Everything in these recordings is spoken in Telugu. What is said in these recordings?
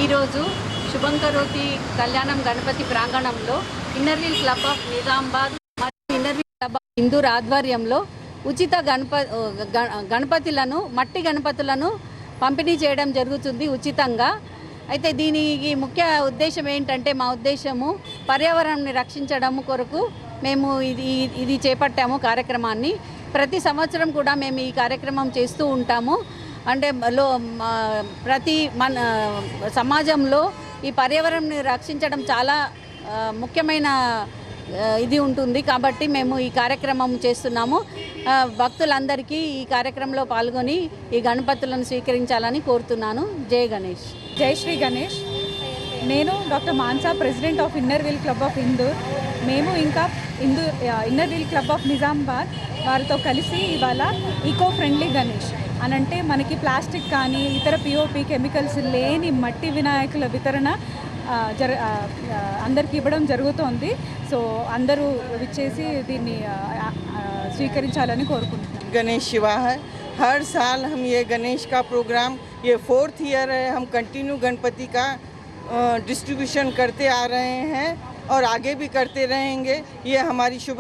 ఈరోజు శుభంకరోతి కళ్యాణం గణపతి ప్రాంగణంలో inner wheel club of Nizamabad మరియు inner wheel club of Indur ఆధ్వర్యంలో ఉచిత గణపతులను మట్టి గణపతులను పంపిణీ చేయడం జరుగుతుంది ఉచితంగా. అయితే దీనికి ముఖ్య ఉద్దేశం ఏంటంటే, మా ఉద్దేశము పర్యావరణాన్ని రక్షించడం కొరకు మేము ఇది చేపట్టాము కార్యక్రమాన్ని. ప్రతి సంవత్సరం కూడా మేము ఈ కార్యక్రమం చేస్తూ ఉంటాము. అంటే ప్రతి మన సమాజంలో ఈ పర్యావరణాన్ని రక్షించడం చాలా ముఖ్యమైన ఇది ఉంటుంది. కాబట్టి మేము ఈ కార్యక్రమం చేస్తున్నాము. భక్తులందరికీ ఈ కార్యక్రమంలో పాల్గొని ఈ గణపతులను స్వీకరించాలని కోరుతున్నాను. జై గణేష్. జై శ్రీ గణేష్. నేను doctor Mansa, president of inner wheel club of Indur. మేము ఇంకా inner wheel club of Nizamabad వారితో కలిసి ఇవాళ ఈకో ఫ్రెండ్లీ గణేష్ అనంటే మనకి ప్లాస్టిక్ కానీ ఇతర పిఓపి కెమికల్స్ లేని మట్టి వినాయకుల వితరణ అందరికి ఇవ్వడం జరుగుతోంది. సో అందరూ విచ్చేసి దీన్ని స్వీకరించాలని కోరుకుంటున్నాం. गणेश शिवा है। हर साल हम ये गणेश का प्रोग्राम, ये 4th ईयर है, हम कंटिन्यू गणपति का डिस्ट्रीब्यूशन करते आ रहे हैं और आगे भी करते रहेंगे। ये हमारी शुभ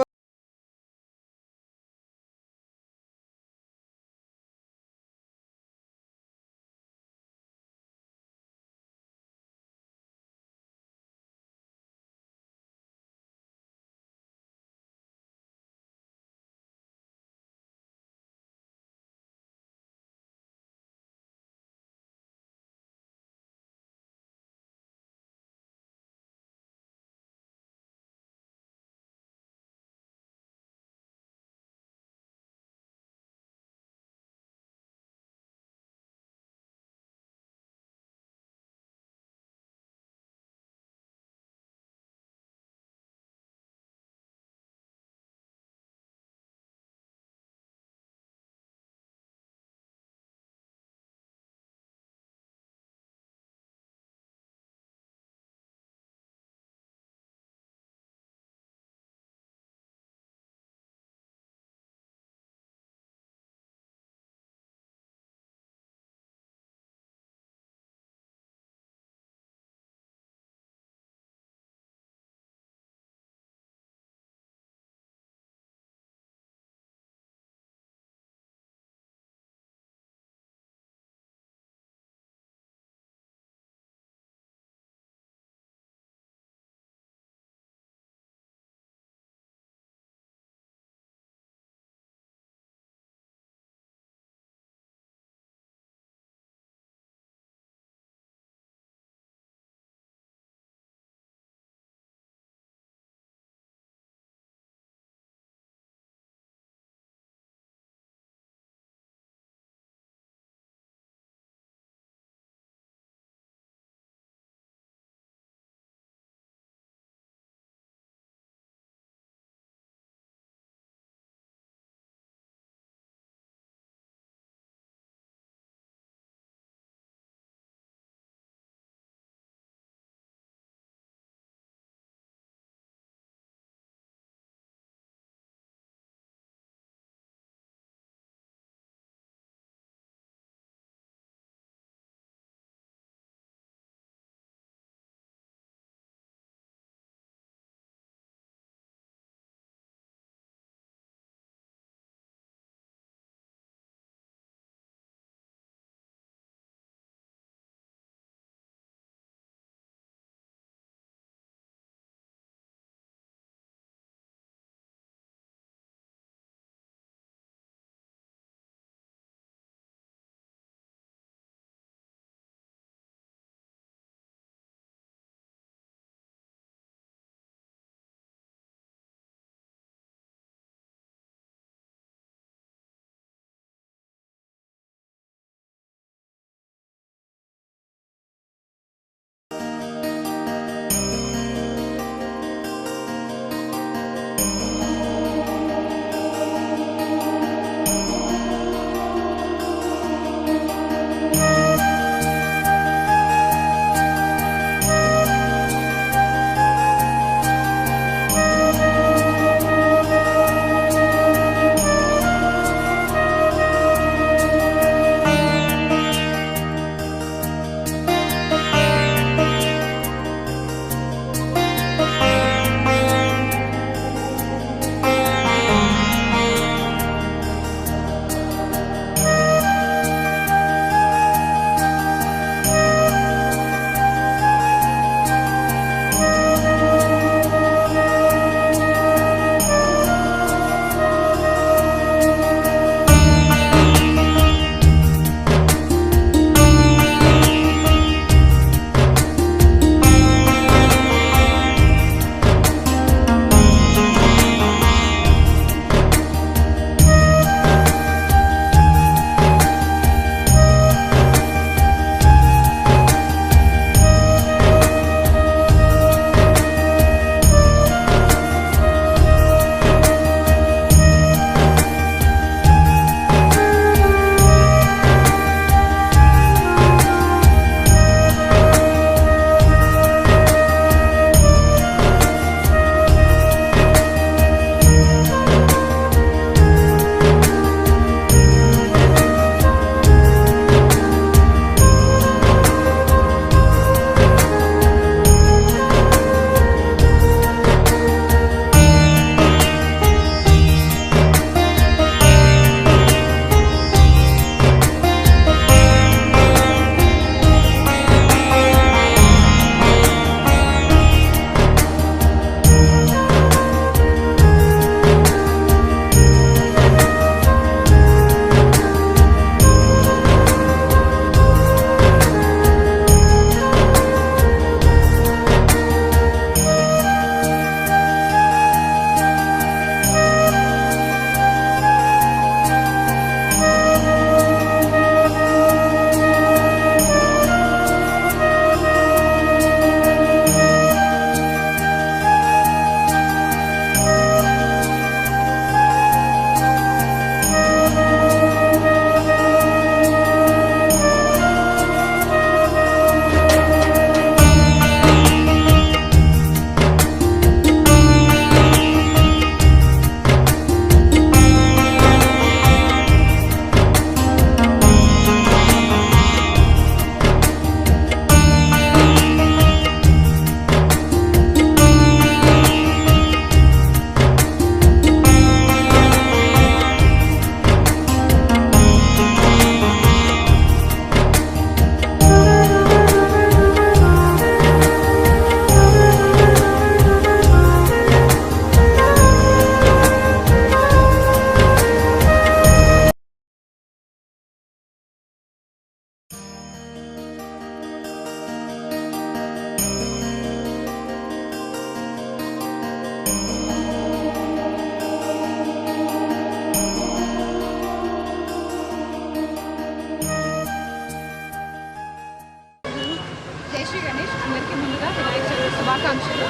జై శ్రీ గణేష్. అందరికీ ముందుగా వినాయక చవితి శుభాకాంక్షలు.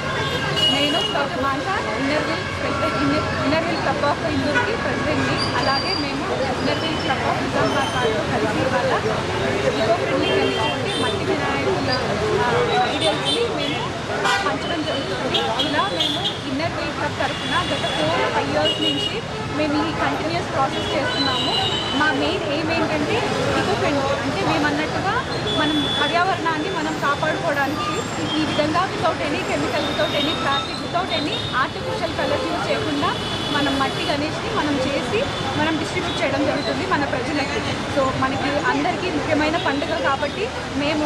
నేను doctor Mansa inner wheel club of ఇందూర్కి ప్రెసిడెంట్ని. అలాగే మేము ఇన్నర్వీల్ క్లబ్ ఆఫ్ నిజామాబాద్ వారితో కలిసి ఇవాళ ఈకో ఫ్రెండ్లీ గణేష్ మట్టి వినాయకుల ఐడియాస్ని మేము పంచడం జరుగుతుంది. ఇలా మేము ఇన్నర్వీల్ క్లబ్ తరఫున గత 4-5 years నుంచి మేము ఈ కంటిన్యూస్ ప్రాసెస్ చేస్తున్నాము. మా మెయిన్ ఎయిమ్ ఏంటంటే ఈకో ఫ్రెండ్లీ, అంటే మేము అన్నట్టుగా మనం పర్యావరణాన్ని మనం కాపాడుకోవడానికి ఈ విధంగా without any chemical, without any plastic, without any artificial colours use చేయకుండా మనం మట్టి గణేష్ని మనం చేసి మనం డిస్ట్రిబ్యూట్ చేయడం జరుగుతుంది మన ప్రజలకి. సో మనకి అందరికీ ముఖ్యమైన పండుగ కాబట్టి మేము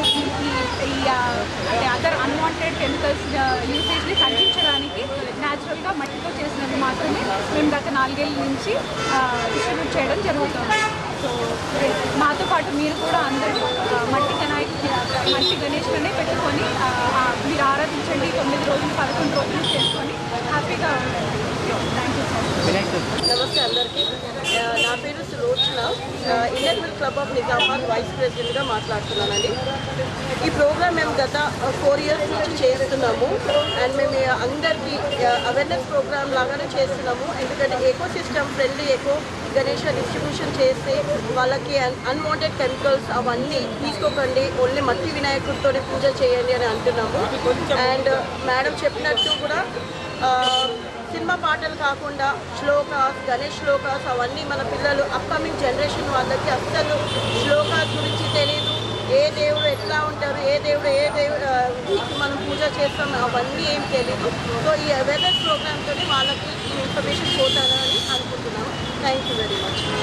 అంటే అదర్ అన్వాంటెడ్ కెమికల్స్ యూసేజ్ని తగ్గించడానికి న్యాచురల్గా మట్టితో చేసినవి మాత్రమే మేము గత 4 ఏళ్ళ నుంచి డిస్ట్రిబ్యూట్ చేయడం జరుగుతుంది. సో మాతో పాటు మీరు కూడా అందరూ మట్టి గణేష్నే పెట్టుకొని మీరు ఆరాధించండి. 9 రోజులు 11 రోజులు చేసుకొని హ్యాపీగా థ్యాంక్ యూ సార్. నమస్తే అందరికీ. నా పేరు Sulochana, inner wheel club of Nizamabad vice ప్రెసిడెంట్గా మాట్లాడుతున్నానండి. ఈ ప్రోగ్రామ్ మేము గత 4 years నుంచి చేస్తున్నాము. అండ్ మేము అందరికీ అవేర్నెస్ ప్రోగ్రామ్ లాగానే చేస్తున్నాము. ఎందుకంటే eco system friendly echo Ganesha distribution చేసి వాళ్ళకి అన్వాంటెడ్ కెమికల్స్ అవన్నీ తీసుకోకండి, ఓన్లీ మట్టి వినాయకుడితోనే పూజ చేయండి అని అంటున్నాము. అండ్ మేడం చెప్పినట్టు కూడా సినిమా పాటలు కాకుండా శ్లోకాస్, గణేష్ శ్లోకాస్ అవన్నీ మన పిల్లలు అప్కమింగ్ జనరేషన్ వాళ్ళకి అస్సలు శ్లోకాస్ గురించి తెలియదు. ఏ దేవుడు ఎట్లా ఉంటారు, ఏ దేవుడు మనం పూజ చేస్తాం అవన్నీ ఏం తెలియదు. సో ఈ అవేర్నెస్ ప్రోగ్రామ్తో వాళ్ళకి ఈ ఇన్ఫర్మేషన్ పోతారని అనుకుంటున్నాము. Thank you very much.